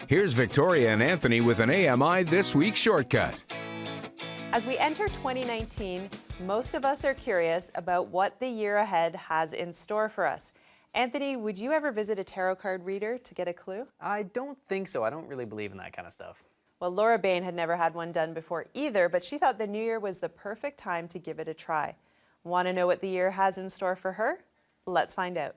Here's Victoria and Anthony with an AMI This Week shortcut. As we enter 2019, most of us are curious about what the year ahead has in store for us. Anthony, would you ever visit a tarot card reader to get a clue? I don't think so. I don't really believe in that kind of stuff. Well, Laura Bain had never had one done before either, but she thought the new year was the perfect time to give it a try. Want to know what the year has in store for her? Let's find out.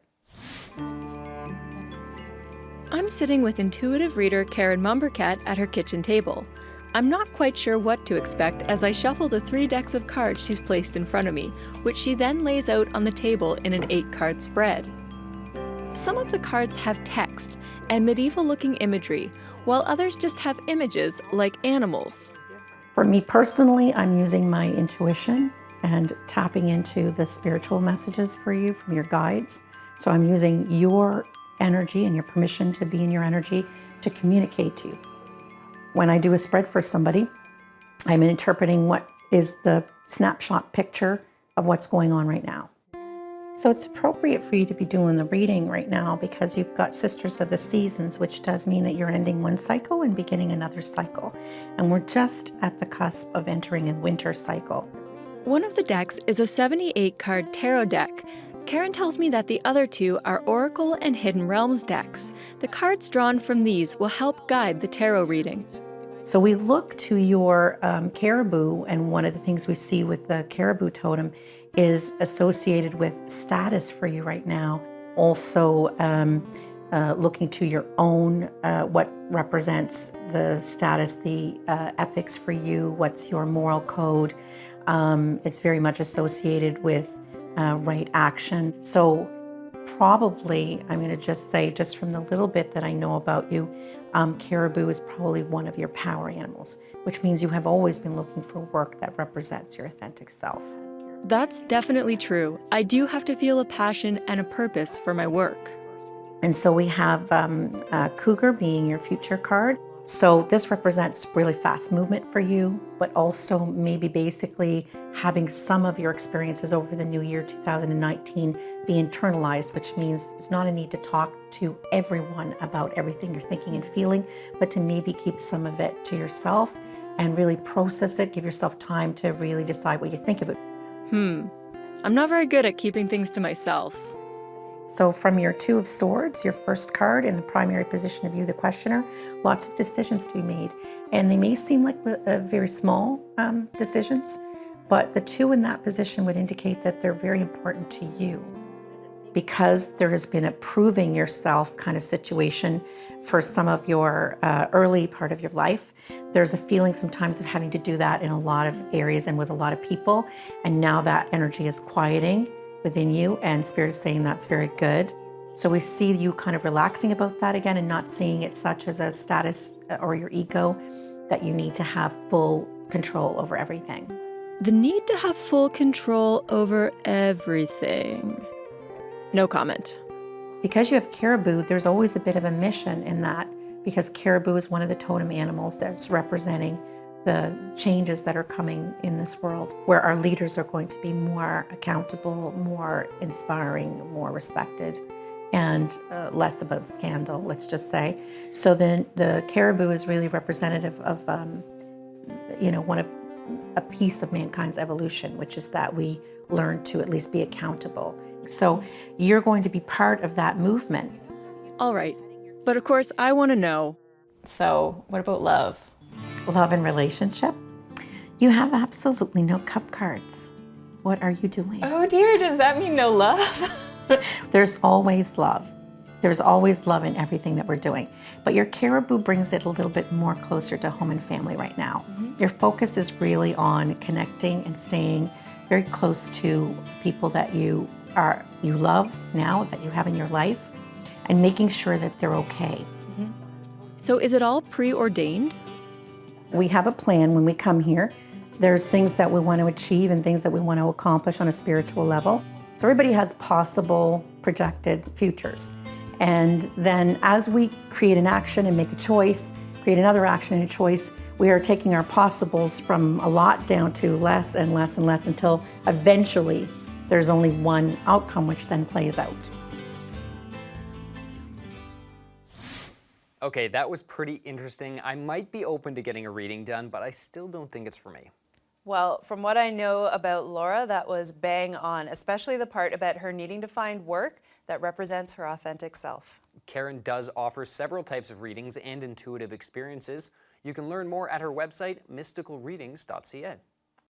I'm sitting with intuitive reader Karen Mombourquette at her kitchen table. I'm not quite sure what to expect as I shuffle the 3 decks of cards she's placed in front of me, which she then lays out on the table in an 8-card spread. Some of the cards have text and medieval-looking imagery, while others just have images like animals. For me personally, I'm using my intuition and tapping into the spiritual messages for you from your guides. So I'm using your energy and your permission to be in your energy to communicate to you. When I do a spread for somebody, I'm interpreting what is the snapshot picture of what's going on right now. So it's appropriate for you to be doing the reading right now because you've got Sisters of the Seasons, which does mean that you're ending one cycle and beginning another cycle. And we're just at the cusp of entering a winter cycle. One of the decks is a 78-card tarot deck. Karen tells me that the other 2 are Oracle and Hidden Realms decks. The cards drawn from these will help guide the tarot reading. So we look to your caribou, and one of the things we see with the caribou totem is associated with status for you right now. Also looking to your own, what represents the status, the ethics for you, what's your moral code. It's very much associated with right action. So probably, I'm going to just say, just from the little bit that I know about you, caribou is probably one of your power animals, which means you have always been looking for work that represents your authentic self. That's definitely true. I do have to feel a passion and a purpose for my work. And so we have Cougar being your future card. So this represents really fast movement for you, but also maybe basically having some of your experiences over the new year 2019 be internalized, which means it's not a need to talk to everyone about everything you're thinking and feeling, but to maybe keep some of it to yourself and really process it, give yourself time to really decide what you think of it. I'm not very good at keeping things to myself. So from your 2 of Swords, your first card in the primary position of you, the questioner, lots of decisions to be made. And they may seem like very small decisions, but the 2 in that position would indicate that they're very important to you because there has been a proving yourself kind of situation for some of your early part of your life. There's a feeling sometimes of having to do that in a lot of areas and with a lot of people. And now that energy is quieting within you, and Spirit is saying that's very good. So we see you kind of relaxing about that again and not seeing it such as a status or your ego that you need to have full control over everything. The need to have full control over everything. No comment. Because you have caribou, there's always a bit of a mission in that, because caribou is one of the totem animals that's representing the changes that are coming in this world, where our leaders are going to be more accountable, more inspiring, more respected, and less about scandal, let's just say. So then the caribou is really representative of, one of a piece of mankind's evolution, which is that we learn to at least be accountable. So you're going to be part of that movement. All right, but of course I want to know. So what about love? Love and relationship. You have absolutely no cup cards. What are you doing? Oh dear, does that mean no love? There's always love. There's always love in everything that we're doing. But your caribou brings it a little bit more closer to home and family right now. Your focus is really on connecting and staying very close to people that you love now, that you have in your life, and making sure that they're okay. So is it all preordained? We have a plan when we come here. There's things that we want to achieve and things that we want to accomplish on a spiritual level. So everybody has possible projected futures. And then as we create an action and make a choice, create another action and a choice, we are taking our possibles from a lot down to less and less and less until eventually there's only one outcome which then plays out. Okay, that was pretty interesting. I might be open to getting a reading done, but I still don't think it's for me. Well, from what I know about Laura, that was bang on, especially the part about her needing to find work that represents her authentic self. Karen does offer several types of readings and intuitive experiences. You can learn more at her website, mysticalreadings.ca.